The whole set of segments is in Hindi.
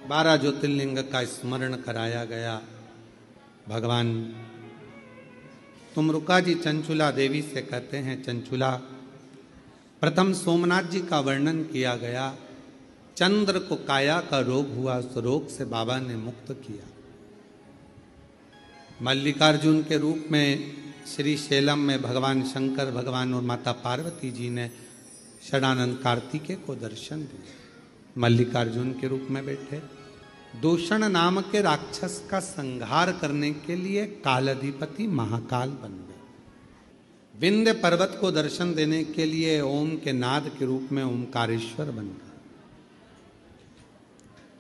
12 ज्योतिर्लिंग का स्मरण कराया गया। भगवान तुमरुका जी चंचुला देवी से कहते हैं, चंचुला, प्रथम सोमनाथ जी का वर्णन किया गया। चंद्र को काया का रोग हुआ, उस रोग से बाबा ने मुक्त किया। मल्लिकार्जुन के रूप में श्री शैलम में भगवान शंकर भगवान और माता पार्वती जी ने षडानंद कार्तिकेय को दर्शन दिया। मल्लिकार्जुन के रूप में बैठे दूषण नाम के राक्षस का संहार करने के लिए कालाधिपति महाकाल बन गए। विंध्य पर्वत को दर्शन देने के लिए ओम के नाद के रूप में ओमकारेश्वर बन गए।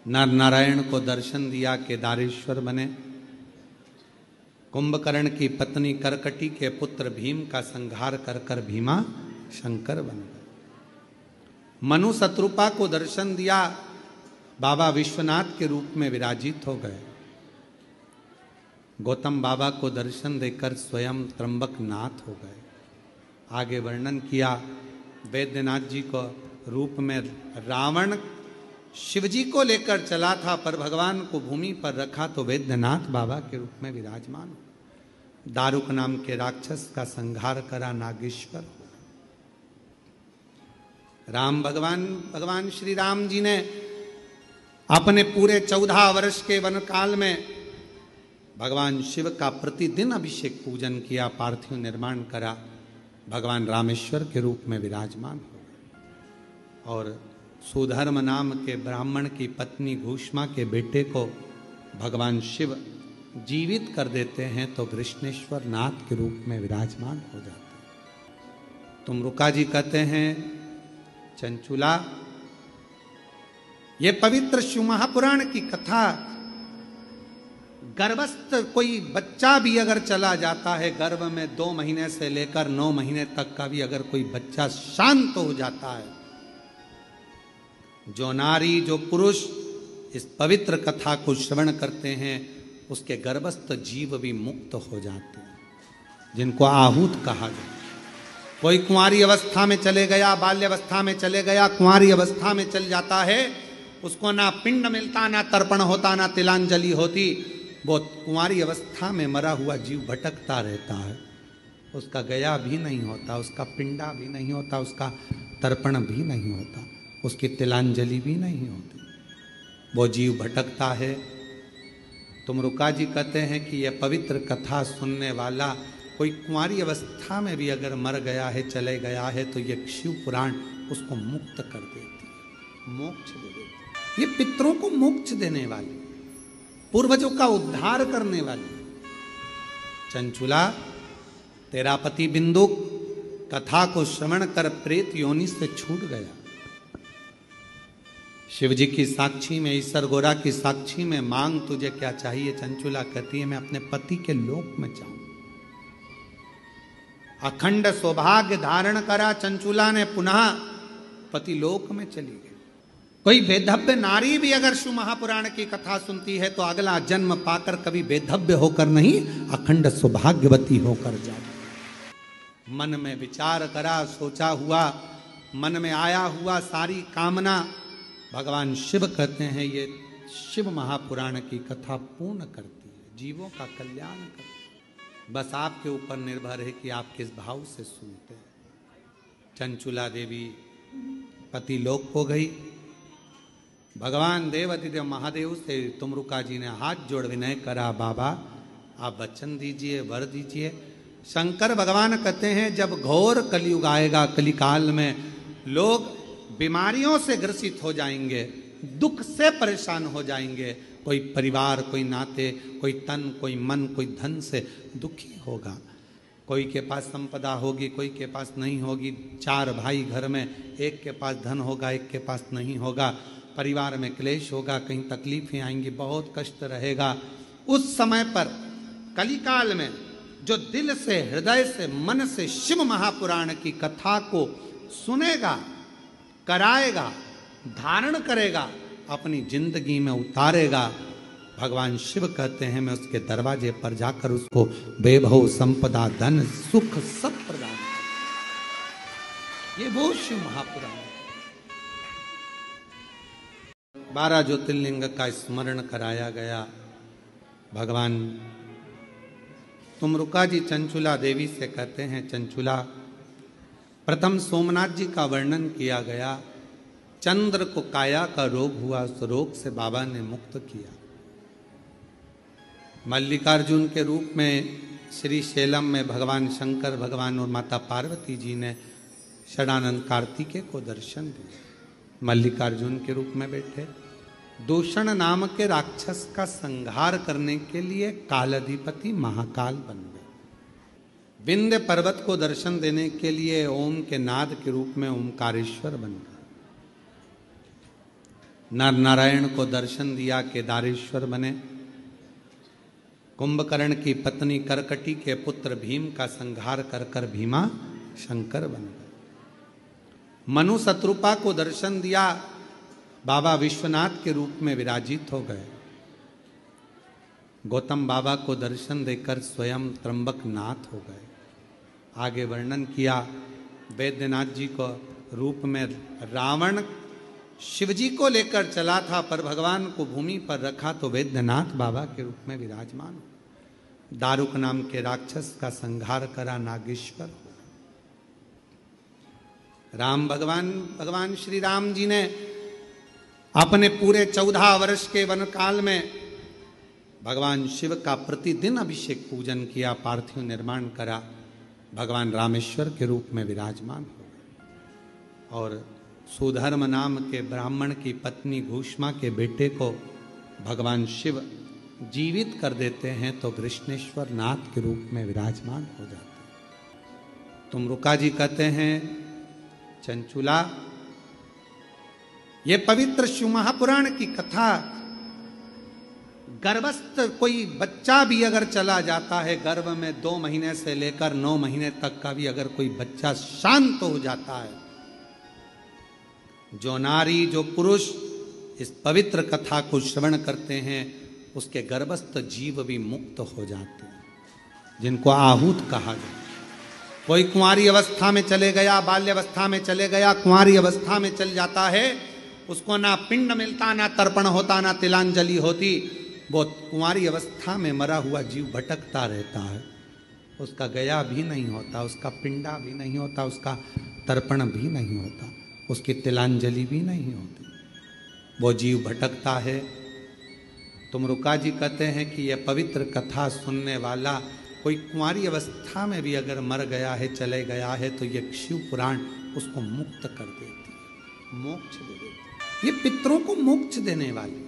नर नारायण को दर्शन दिया, केदारेश्वर बने। कुंभकर्ण की पत्नी करकटी के पुत्र भीम का संहार कर कर भीमा शंकर बन गए। मनु शत्रुपा को दर्शन दिया, बाबा विश्वनाथ के रूप में विराजित हो गए। गौतम बाबा को दर्शन देकर स्वयं त्र्यंबक नाथ हो गए। आगे वर्णन किया, वैद्यनाथ जी को रूप में रावण शिवजी को लेकर चला था, पर भगवान को भूमि पर रखा तो वैद्यनाथ बाबा के रूप में विराजमान। दारुक नाम के राक्षस का संहार करा नागेश्वर। राम भगवान श्री राम जी ने अपने पूरे 14 वर्ष के वन काल में भगवान शिव का प्रतिदिन अभिषेक पूजन किया, पार्थिव निर्माण करा। भगवान रामेश्वर के रूप में विराजमान हो और सुधर्म नाम के ब्राह्मण की पत्नी घूष्मा के बेटे को भगवान शिव जीवित कर देते हैं तो कृष्णेश्वर नाथ के रूप में विराजमान हो जाते हैं। तुमरुका जी कहते हैं, चंचुला, ये पवित्र शिव महापुराण की कथा, गर्भस्थ कोई बच्चा भी अगर चला जाता है, गर्भ में 2 महीने से लेकर 9 महीने तक का भी अगर कोई बच्चा शांत हो जाता है, जो नारी जो पुरुष इस पवित्र कथा को श्रवण करते हैं, उसके गर्भस्थ जीव भी मुक्त हो जाते हैं, जिनको आहूत कहा जाता है। कोई कुंवारी अवस्था में चले गया, बाल्यावस्था में चले गया, कुंवारी अवस्था में चल जाता है, उसको ना पिंड मिलता, ना तर्पण होता, ना तिलांजलि होती। वो कुंवारी अवस्था में मरा हुआ जीव भटकता रहता है, उसका गया भी नहीं होता, उसका पिंडा भी नहीं होता, उसका तर्पण भी नहीं होता, उसकी तिलांजलि भी नहीं होती, वो जीव भटकता है। तुमरुका जी कहते हैं कि यह पवित्र कथा सुनने वाला कोई कुंवारी अवस्था में भी अगर मर गया है, चले गया है, तो यह शिव पुराण उसको मुक्त कर देती है, मोक्ष दे देती है। ये पितरों को मोक्ष देने वाली, पूर्वजों का उद्धार करने वाली। चंचुला, तेरा पति बिंदुक कथा को श्रवण कर प्रेत योनि से छूट गया। शिव जी की साक्षी में, ईश्वर गोरा की साक्षी में मांग तुझे क्या चाहिए। चंचुला कहती है, मैं अपने पति के लोक में जाऊं। अखंड सौभाग्य धारण करा चंचुला ने, पुनः पति लोक में चली गई। कोई बेधव्य नारी भी अगर शिव महापुराण की कथा सुनती है तो अगला जन्म पाकर कभी बेधव्य होकर नहीं, अखंड सौभाग्यवती होकर जाए। मन में विचार करा, सोचा हुआ, मन में आया हुआ सारी कामना भगवान शिव कहते हैं ये शिव महापुराण की कथा पूर्ण करती है, जीवों का कल्याण करती है। बस आपके ऊपर निर्भर है कि आप किस भाव से सुनते हैं। चंचुला देवी पति लोक हो गई। भगवान देवाधिदेव महादेव से तुमरुका जी ने हाथ जोड़ विनय करा, बाबा आप वचन दीजिए, वर दीजिए। शंकर भगवान कहते हैं, जब घोर कलयुग आएगा, कलिकाल में लोग बीमारियों से ग्रसित हो जाएंगे, दुख से परेशान हो जाएंगे, कोई परिवार, कोई नाते, कोई तन, कोई मन, कोई धन से दुखी होगा। कोई के पास संपदा होगी, कोई के पास नहीं होगी। 4 भाई घर में, एक के पास धन होगा, एक के पास नहीं होगा। परिवार में क्लेश होगा, कहीं तकलीफें आएंगी, बहुत कष्ट रहेगा। उस समय पर कलिकाल में जो दिल से, हृदय से, मन से शिव महापुराण की कथा को सुनेगा, कराएगा, धारण करेगा, अपनी जिंदगी में उतारेगा, भगवान शिव कहते हैं मैं उसके दरवाजे पर जाकर उसको वैभव, संपदा, धन, सुख सब प्रदान करूं। ये वो शिव महापुराण है। 12 ज्योतिर्लिंग का स्मरण कराया गया। भगवान तुमरुका जी चंचुला देवी से कहते हैं, चंचुला, प्रथम सोमनाथ जी का वर्णन किया गया। चंद्र को काया का रोग हुआ, उस रोग से बाबा ने मुक्त किया। मल्लिकार्जुन के रूप में श्री शैलम में भगवान शंकर भगवान और माता पार्वती जी ने षडानंद कार्तिकेय को दर्शन दिया। मल्लिकार्जुन के रूप में बैठे दूषण नाम के राक्षस का संहार करने के लिए कालाधिपति महाकाल बन गए। विंध्य पर्वत को दर्शन देने के लिए ओम के नाद के रूप में ओमकारेश्वर बन गए। नर नारायण को दर्शन दिया, केदारेश्वर बने। कुंभकर्ण की पत्नी करकटी के पुत्र भीम का संहार कर कर भीमा शंकर बन गए। मनु शत्रुपा को दर्शन दिया, बाबा विश्वनाथ के रूप में विराजित हो गए। गौतम बाबा को दर्शन देकर स्वयं त्र्यंबक नाथ हो गए। आगे वर्णन किया, वैद्यनाथ जी को रूप में रावण शिवजी को लेकर चला था, पर भगवान को भूमि पर रखा तो वैद्यनाथ बाबा के रूप में विराजमान हो। दारुक नाम के राक्षस का संहार करा, नागेश्वर। राम भगवान श्री राम जी ने अपने पूरे 14 वर्ष के वन काल में भगवान शिव का प्रतिदिन अभिषेक पूजन किया, पार्थिव निर्माण करा, भगवान रामेश्वर के रूप में विराजमान हो गए। और सुधर्म नाम के ब्राह्मण की पत्नी घूष्मा के बेटे को भगवान शिव जीवित कर देते हैं तो कृष्णेश्वर नाथ के रूप में विराजमान हो जाते हैं। तुमरुका जी कहते हैं, चंचुला, ये पवित्र शिव महापुराण की कथा, गर्भस्थ कोई बच्चा भी अगर चला जाता है, गर्भ में 2 महीने से लेकर 9 महीने तक का भी अगर कोई बच्चा शांत हो जाता है, जो नारी जो पुरुष इस पवित्र कथा को श्रवण करते हैं, उसके गर्भस्थ जीव भी मुक्त हो जाते हैं, जिनको आहूत कहा जाता है। कोई कुंवारी अवस्था में चले गया, बाल्यावस्था में चले गया, कुंवारी अवस्था में चल जाता है, उसको ना पिंड मिलता, ना तर्पण होता, ना तिलांजलि होती। वो कुंवारी अवस्था में मरा हुआ जीव भटकता रहता है, उसका गया भी नहीं होता, उसका पिंडा भी नहीं होता, उसका तर्पण भी नहीं होता, उसकी तिलांजलि भी नहीं होती, वो जीव भटकता है। तुमरुका जी कहते हैं कि यह पवित्र कथा सुनने वाला कोई कुंवारी अवस्था में भी अगर मर गया है, चले गया है, तो यह शिव पुराण उसको मुक्त कर देती है, मोक्ष दे देती है। ये पितरों को मोक्ष देने वाली,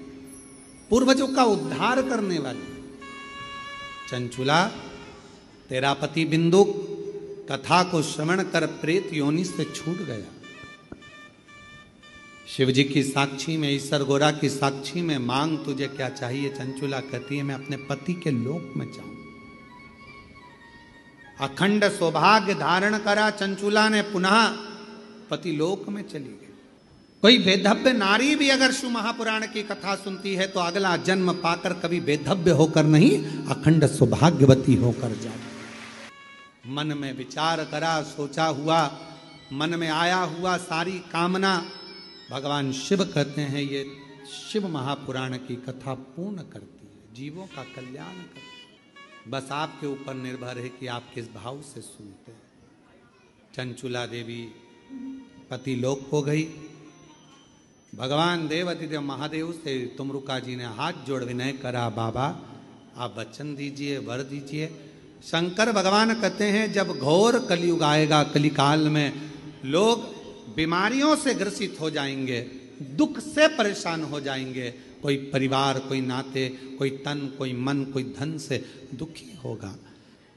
पूर्वजों का उद्धार करने वाली। चंचुला, तेरा पति बिंदु कथा को श्रवण कर प्रेत योनि से छूट गया। शिव जी की साक्षी में, ईश्वर गोरा की साक्षी में मांग तुझे क्या चाहिए। चंचुला कहती है, मैं अपने पति के लोक में जाऊं। अखंड सौभाग्य धारण करा चंचुला ने, पुनः पति लोक में चली गई। कोई बेधव्य नारी भी अगर शिव महापुराण की कथा सुनती है तो अगला जन्म पाकर कभी बेधव्य होकर नहीं, अखंड सौभाग्यवती होकर जाती। मन में विचार करा, सोचा हुआ, मन में आया हुआ सारी कामना भगवान शिव कहते हैं, ये शिव महापुराण की कथा पूर्ण करती है, जीवों का कल्याण करती है। बस आपके ऊपर निर्भर है कि आप किस भाव से सुनते हैं। चंचुला देवी पति लोक हो गई। भगवान देवाधिदेव महादेव से तुमरुका जी ने हाथ जोड़ विनय करा, बाबा आप वचन दीजिए, वर दीजिए। शंकर भगवान कहते हैं, जब घोर कलयुग आएगा, कलिकाल में लोग बीमारियों से ग्रसित हो जाएंगे, दुख से परेशान हो जाएंगे, कोई परिवार, कोई नाते, कोई तन, कोई मन, कोई धन से दुखी होगा।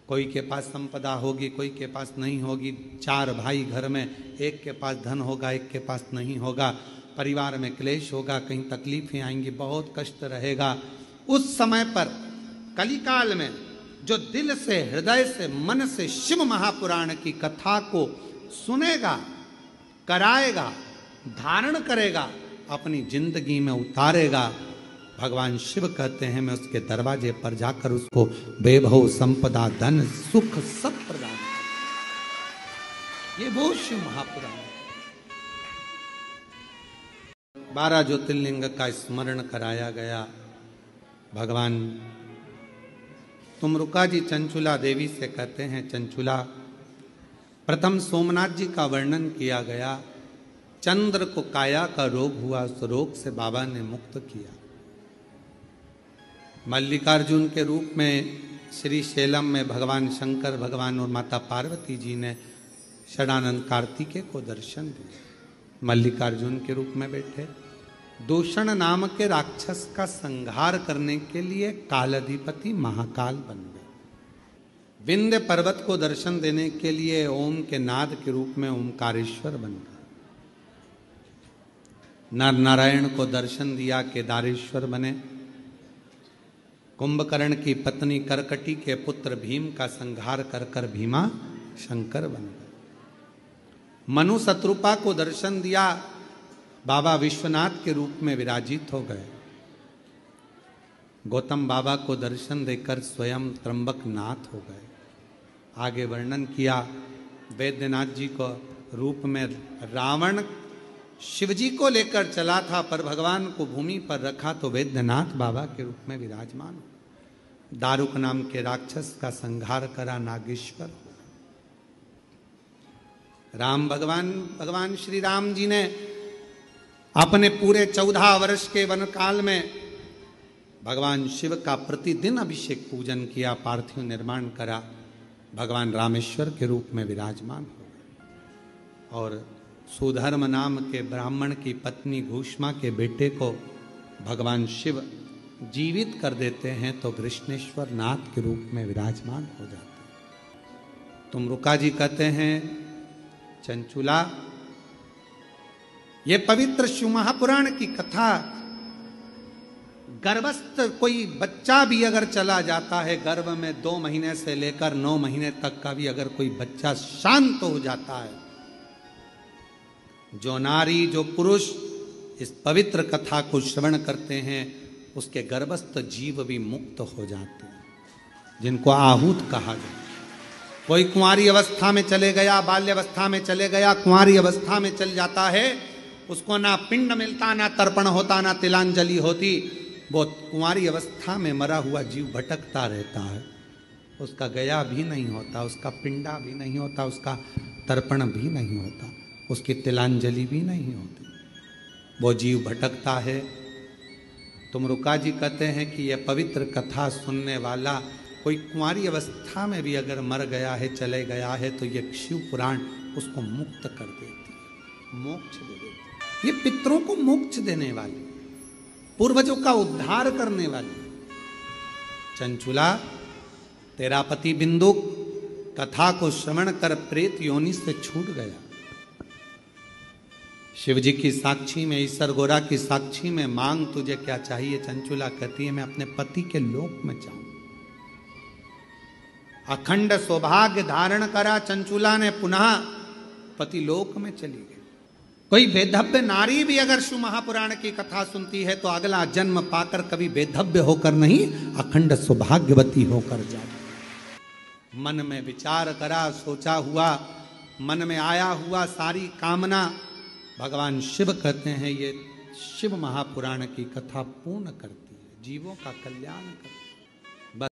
कोई के पास संपदा होगी, कोई के पास नहीं होगी। 4 भाई घर में, एक के पास धन होगा, एक के पास नहीं होगा। परिवार में क्लेश होगा, कहीं तकलीफें आएंगी, बहुत कष्ट रहेगा। उस समय पर कलिकाल में जो दिल से, हृदय से, मन से शिव महापुराण की कथा को सुनेगा, कराएगा, धारण करेगा, अपनी जिंदगी में उतारेगा, भगवान शिव कहते हैं मैं उसके दरवाजे पर जाकर उसको वैभव, संपदा, धन, सुख सब प्रदान करूं। ये वो शिव महापुराण। 12 ज्योतिर्लिंग का स्मरण कराया गया। भगवान तुमरुका जी चंचुला देवी से कहते हैं, चंचुला, प्रथम सोमनाथ जी का वर्णन किया गया। चंद्र को काया का रोग हुआ, उस रोग से बाबा ने मुक्त किया। मल्लिकार्जुन के रूप में श्री शैलम में भगवान शंकर भगवान और माता पार्वती जी ने षडानंद कार्तिकेय को दर्शन दिया। मल्लिकार्जुन के रूप में बैठे दूषण नाम के राक्षस का संहार करने के लिए कालाधिपति महाकाल बन गए। विंध्य पर्वत को दर्शन देने के लिए ओम के नाद के रूप में ओमकारेश्वर बन गए। नर नारायण को दर्शन दिया, केदारेश्वर बने। कुंभकर्ण की पत्नी करकटी के पुत्र भीम का संहार कर कर भीमा शंकर बन गए। मनु शत्रुपा को दर्शन दिया, बाबा विश्वनाथ के रूप में विराजित हो गए। गौतम बाबा को दर्शन देकर स्वयं त्र्यंबक नाथ हो गए। आगे वर्णन किया, वैद्यनाथ जी को रूप में रावण शिवजी को लेकर चला था, पर भगवान को भूमि पर रखा तो वैद्यनाथ बाबा के रूप में विराजमान हो। दारुक नाम के राक्षस का संहार करा नागेश्वर। राम भगवान श्री राम जी ने अपने पूरे 14 वर्ष के वन काल में भगवान शिव का प्रतिदिन अभिषेक पूजन किया, पार्थिव निर्माण करा, भगवान रामेश्वर के रूप में विराजमान हो। और सुधर्म नाम के ब्राह्मण की पत्नी घूष्मा के बेटे को भगवान शिव जीवित कर देते हैं तो कृष्णेश्वर नाथ के रूप में विराजमान हो जाते हैं। तुमरुका जी कहते हैं, चंचुला, ये पवित्र शिव महापुराण की कथा, गर्भस्थ कोई बच्चा भी अगर चला जाता है, गर्भ में 2 महीने से लेकर 9 महीने तक का भी अगर कोई बच्चा शांत हो जाता है, जो नारी जो पुरुष इस पवित्र कथा को श्रवण करते हैं, उसके गर्भस्थ जीव भी मुक्त हो जाते हैं, जिनको आहूत कहा जाता है। कोई कुंवारी अवस्था में चले गया, बाल्यावस्था में चले गया, कुंवारी अवस्था में चल जाता है, उसको ना पिंड मिलता, ना तर्पण होता, ना तिलांजलि होती। वो कुंवारी अवस्था में मरा हुआ जीव भटकता रहता है, उसका गया भी नहीं होता, उसका पिंडा भी नहीं होता, उसका तर्पण भी नहीं होता, उसकी तिलांजलि भी नहीं होती, वो जीव भटकता है। तुमरुका जी कहते हैं कि यह पवित्र कथा सुनने वाला कोई कुंवारी अवस्था में भी अगर मर गया है, चले गया है, तो ये शिव पुराण उसको मुक्त कर देती है, मोक्ष दे देती है। ये पितरों को मोक्ष देने वाली, पूर्वजों का उद्धार करने वाली। चंचुला, तेरा पति बिंदुक कथा को श्रवण कर प्रेत योनि से छूट गया। शिव जी की साक्षी में, ईश्वर गोरा की साक्षी में मांग तुझे क्या चाहिए। चंचुला कहती है, मैं अपने पति के लोक में जाऊं। अखंड सौभाग्य धारण करा चंचुला ने, पुनः पति लोक में चली गई। कोई बेधव्य नारी भी अगर शिव महापुराण की कथा सुनती है तो अगला जन्म पाकर कभी बेधव्य होकर नहीं, अखंड सौभाग्यवती होकर जाती। मन में विचार करा, सोचा हुआ, मन में आया हुआ सारी कामना भगवान शिव कहते हैं, ये शिव महापुराण की कथा पूर्ण करती है, जीवों का कल्याण करती है।